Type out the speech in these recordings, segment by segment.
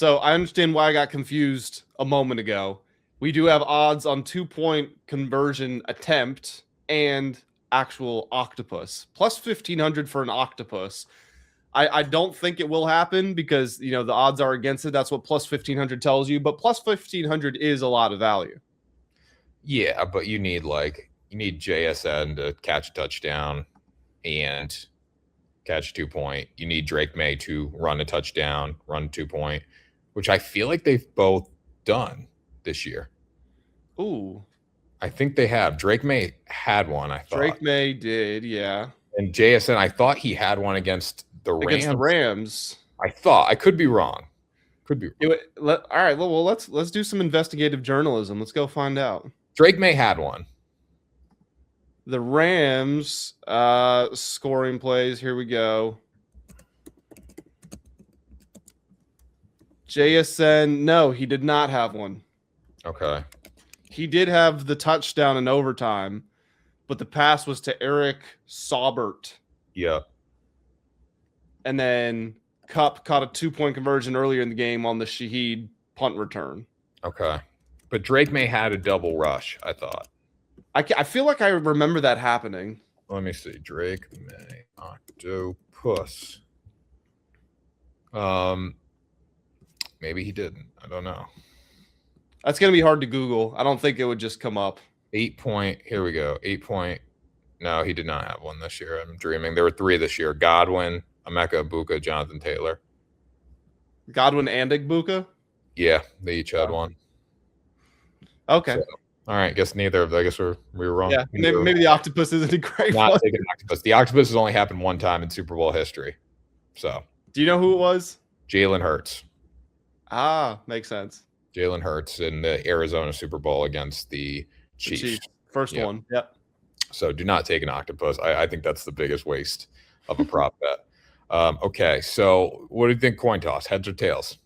So I understand why I got confused a moment ago. We do have odds on 2-point conversion attempt and actual octopus. Plus 1,500 for an octopus. I don't think it will happen because, the odds are against it. That's what plus 1,500 tells you. But plus 1,500 is a lot of value. Yeah, but you need JSN to catch a touchdown and catch 2-point. You need Drake May to run a touchdown, run 2-point, which I feel like they've both done this year. Ooh. I think they have. Drake May had one, I thought. Drake May did, yeah. And JSN, I thought he had one against the Rams. Against the Rams. I thought. I could be wrong. All right, well, let's do some investigative journalism. Let's go find out. Drake May had one. The Rams scoring plays. Here we go. JSN, no, he did not have one. Okay. He did have the touchdown in overtime, but the pass was to Eric Saubert. Yeah. And then Kupp caught a 2-point conversion earlier in the game on the Shaheed punt return. Okay. But Drake May had a double rush, I thought. I feel like I remember that happening. Let me see. Drake May, octopus. Maybe he didn't. I don't know. That's going to be hard to Google. I don't think it would just come up. 8-point. Here we go. 8-point. No, he did not have one this year. I'm dreaming. There were 3 this year. Godwin, Emeka Egbuka, Jonathan Taylor. Godwin and Egbuka? Yeah, they each had one. Okay. So, all right. Guess neither of them. I guess we were wrong. Yeah, maybe the octopus isn't a great not one. taking octopus. The octopus has only happened one time in Super Bowl history. So. Do you know who it was? Jalen Hurts. Ah, makes sense. Jalen Hurts in the Arizona Super Bowl against the Chiefs. First one. Yep. So do not take an octopus. I think that's the biggest waste of a prop bet. Okay, so what do you think? Coin toss, heads or tails?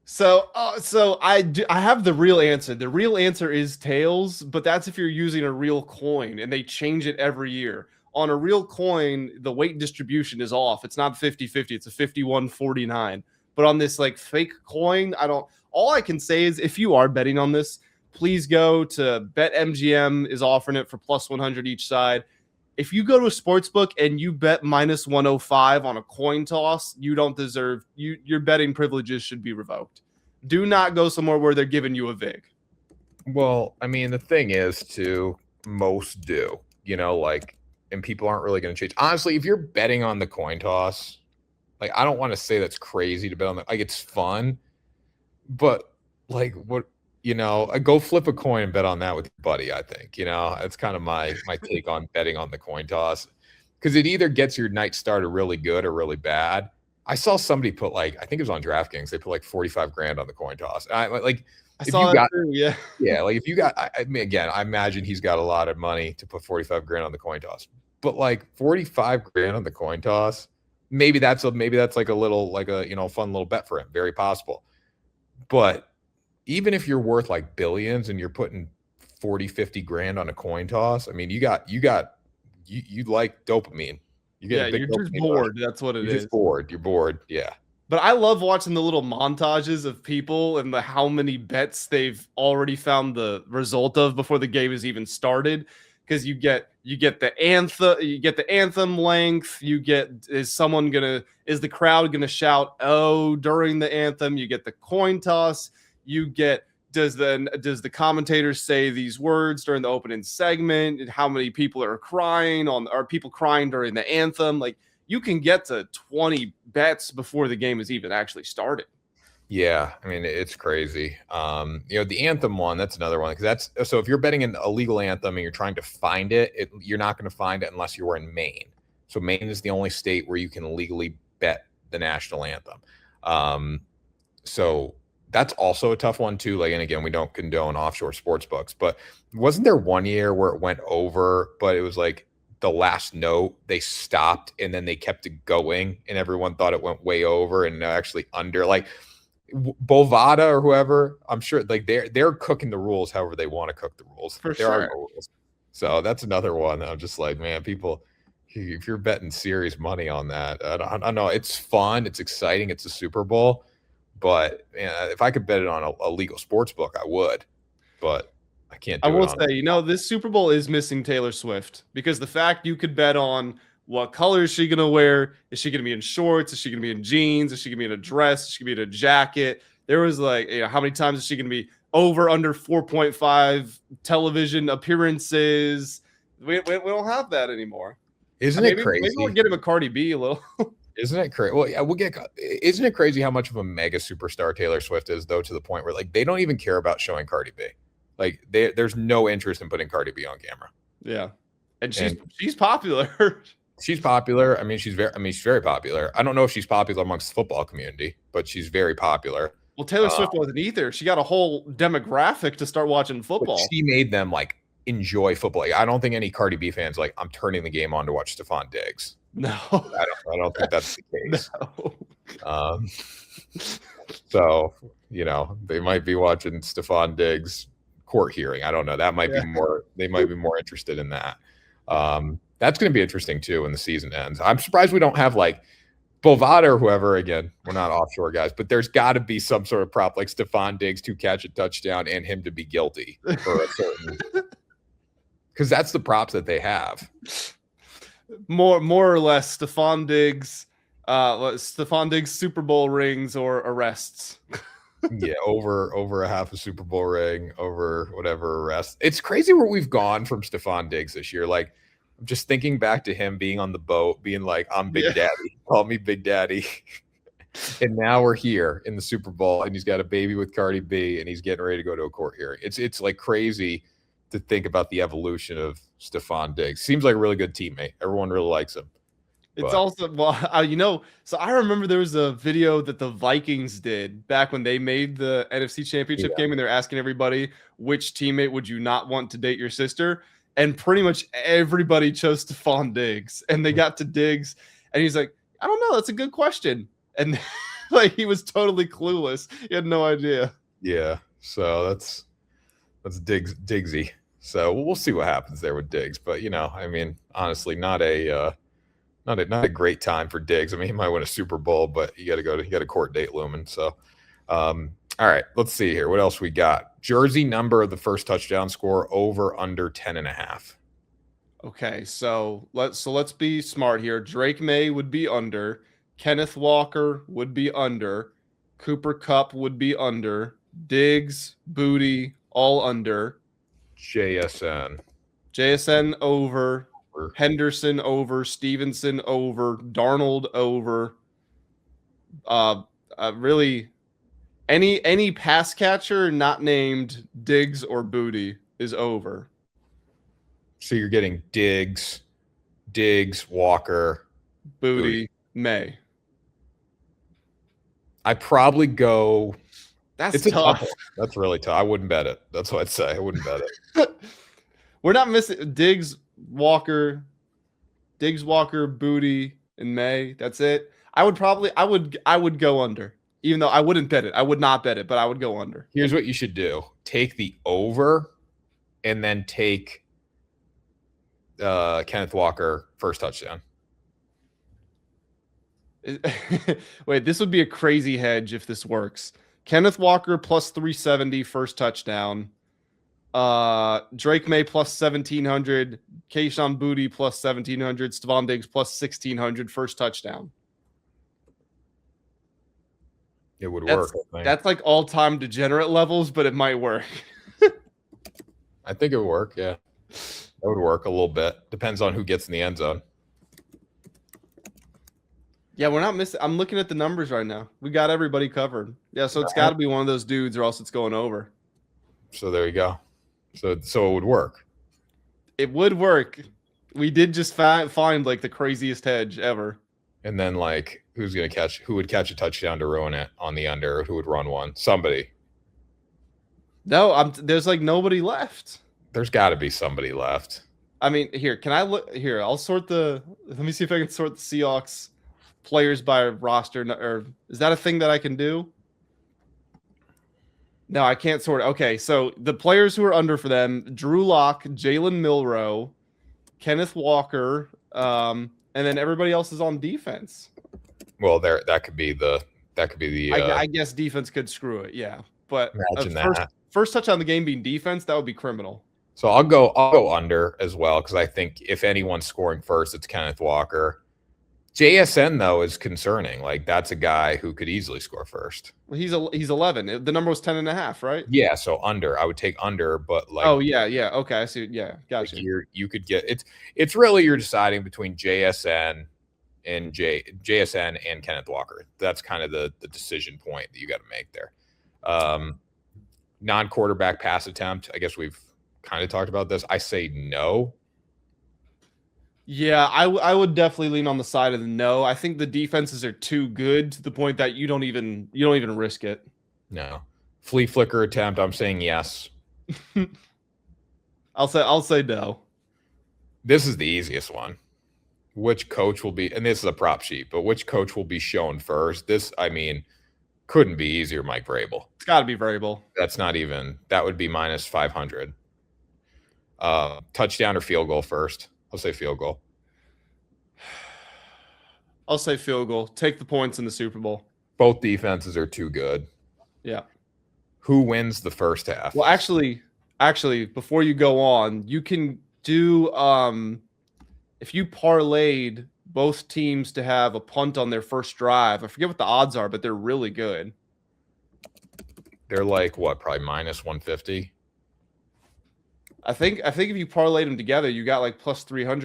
So I have the real answer. The real answer is tails, but that's if you're using a real coin, and they change it every year. On a real coin, the weight distribution is off. It's not 50-50. It's a 51-49. But on this fake coin, all I can say is if you are betting on this, please go to BetMGM is offering it for plus 100 each side. If you go to a sports book and you bet minus 105 on a coin toss, you don't deserve your betting privileges should be revoked. Do not go somewhere where they're giving you a vig. Well, I mean, the thing is, most do, and people aren't really going to change. Honestly, if you're betting on the coin toss, I don't want to say that's crazy to bet on that. It's fun, but what, I go flip a coin and bet on that with your buddy. I think, that's kind of my take on betting on the coin toss, because it either gets your night started really good or really bad. I saw somebody put I think it was on DraftKings. They put $45,000 on the coin toss. I saw that too, yeah. Yeah. If you got, I mean, again, I imagine he's got a lot of money to put $45,000 on the coin toss, but $45,000 on the coin toss, maybe that's a little, a fun little bet for him. Very possible. But even if you're worth billions and you're putting 40-50 grand on a coin toss, I mean, you like dopamine. You're just bored. That's what it is. You're just bored. You're bored. Yeah. But I love watching the little montages of people and how many bets they've already found the result of before the game has even started. Because you get the anthem length. You get is the crowd gonna shout "oh" during the anthem? You get the coin toss. You get does the commentators say these words during the opening segment? And how many people are crying are people crying during the anthem? You can get to 20 bets before the game is even actually started. Yeah, I mean, it's crazy. The anthem one, that's another one, because so if you're betting an illegal anthem and you're trying to find it, you're not going to find it unless you're in Maine. So Maine is the only state where you can legally bet the national anthem. So that's also a tough one too. And again, we don't condone offshore sports books, but wasn't there one year where it went over, but it was the last note they stopped and then they kept it going and everyone thought it went way over and actually under, Bovada or whoever, I'm sure they're cooking the rules however they want to cook the rules. For there sure. are no rules. So that's another one. I'm just man, people, if you're betting serious money on that, I don't know. It's fun. It's exciting. It's a Super Bowl. But if I could bet it on a legal sports book, I would. But I can't I do it will on. say, this Super Bowl is missing Taylor Swift because the fact you could bet on what color is she going to wear, is she going to be in shorts, is she going to be in jeans, is she going to be in a dress, is she going to be in a jacket? There was like, how many times is she going to be over under 4.5 television appearances? We don't have that anymore. Isn't it crazy? Maybe we're getting a Cardi B a little. Isn't it crazy? Well, yeah, Isn't it crazy how much of a mega superstar Taylor Swift is, though, to the point where like they don't even care about showing Cardi B. Like there's no interest in putting Cardi B on camera. Yeah, and she's popular. She's popular. I mean, she's very popular. I don't know if she's popular amongst the football community, but she's very popular. Well, Taylor Swift wasn't either. She got a whole demographic to start watching football. She made them like enjoy football. Like, I don't think any Cardi B fans like I'm turning the game on to watch Stephon Diggs. No, I don't think that's the case. No. So they might be watching Stephon Diggs court hearing. I don't know. That might be more. They might be more interested in that. That's going to be interesting too when the season ends. I'm surprised we don't have like Bovada or whoever. Again, we're not offshore guys, but there's got to be some sort of prop like Stephon Diggs to catch a touchdown and him to be guilty for a certain. Because that's the props that they have. More or less, Stephon Diggs Super Bowl rings or arrests. Yeah, over a half a Super Bowl ring, over whatever arrest. It's crazy where we've gone from Stephon Diggs this year. Like, I'm just thinking back to him being on the boat, being like, "I'm Big Daddy, call me Big Daddy," and now we're here in the Super Bowl, and he's got a baby with Cardi B, and he's getting ready to go to a court hearing. It's like crazy to think about the evolution of Stephon Diggs. Seems like a really good teammate. Everyone really likes him. It's also, so I remember there was a video that the Vikings did back when they made the NFC Championship game, and they're asking everybody, which teammate would you not want to date your sister? And pretty much everybody chose Stephon Diggs. And they got to Diggs, and he's like, I don't know, that's a good question. And like he was totally clueless. He had no idea. Yeah, so that's Diggsy. So we'll see what happens there with Diggs. But I mean, honestly, not a great time for Diggs. I mean, he might win a Super Bowl, but you got a court date looming. So, all right, let's see here. What else we got? Jersey number of the first touchdown score, over under 10.5. Okay, so let's be smart here. Drake May would be under. Kenneth Walker would be under. Cooper Kupp would be under. Diggs, Booty, all under. JSN over. Henderson over, Stevenson over, Darnold over. Really, any pass catcher not named Diggs or Booty is over. So you're getting Diggs, Walker, Booty, May. I probably go. That's tough. That's really tough. I wouldn't bet it. That's what I'd say. I wouldn't bet it. We're not missing Diggs, Walker, Booty, and May. That's it. I would go under, even though I wouldn't bet it. I would not bet it, but I would go under. Here's what you should do: take the over, and then take Kenneth Walker first touchdown. Wait, this would be a crazy hedge if this works. Kenneth Walker plus 370 first touchdown. Drake May plus 1,700, Kayshon Boutte plus 1,700, Stephon Diggs plus 1,600 first touchdown. It would work. That's like all-time degenerate levels, but it might work. I think it would work. Yeah, that would work a little bit. Depends on who gets in the end zone. Yeah, we're not missing. I'm looking at the numbers right now. We got everybody covered. Yeah, so it's got to be one of those dudes, or else it's going over. So there you go. So it would work. It would work. We did just find like the craziest hedge ever. And then like who would catch a touchdown to ruin it on the under, or who would run one? Somebody. No, there's like nobody left. There's got to be somebody left. I mean, here, can I look here? I'll sort let me see if I can sort the Seahawks players by roster, or is that a thing that I can do? No, I can't sort it. Okay, so the players who are under for them: Drew Lock, Jalen Milroe, Kenneth Walker, and then everybody else is on defense. Well, that could be the That could be the. I guess defense could screw it, yeah. But Imagine that. first touchdown of the game being defense, that would be criminal. So I'll go under as well because I think if anyone's scoring first, it's Kenneth Walker. JSN though is concerning. Like that's a guy who could easily score first. Well, he's 11. The number was 10.5, right? Yeah, so under. I would take under, but like oh yeah, okay, I see. Yeah, gotcha. like you could get it's really you're deciding between JSN and JSN and Kenneth Walker. That's kind of the decision point that you got to make there. Non-quarterback pass attempt. I guess we've kind of talked about this. I say no. Yeah, I would definitely lean on the side of the no. I think the defenses are too good to the point that you don't even risk it. No. Flea flicker attempt. I'm saying yes. I'll say no. This is the easiest one. Which coach will be, and this is a prop sheet, but which coach will be shown first? This, I mean, couldn't be easier. Mike Vrabel. It's got to be Vrabel. That's not even. That would be minus 500. Touchdown or field goal first? I'll say field goal. I'll say field goal. Take the points in the Super Bowl. Both defenses are too good. Yeah. Who wins the first half? Well, actually, before you go on, you can do if you parlayed both teams to have a punt on their first drive. I forget what the odds are, but they're really good. They're like what? Probably minus 150. I think if you parlayed them together, you got like plus 300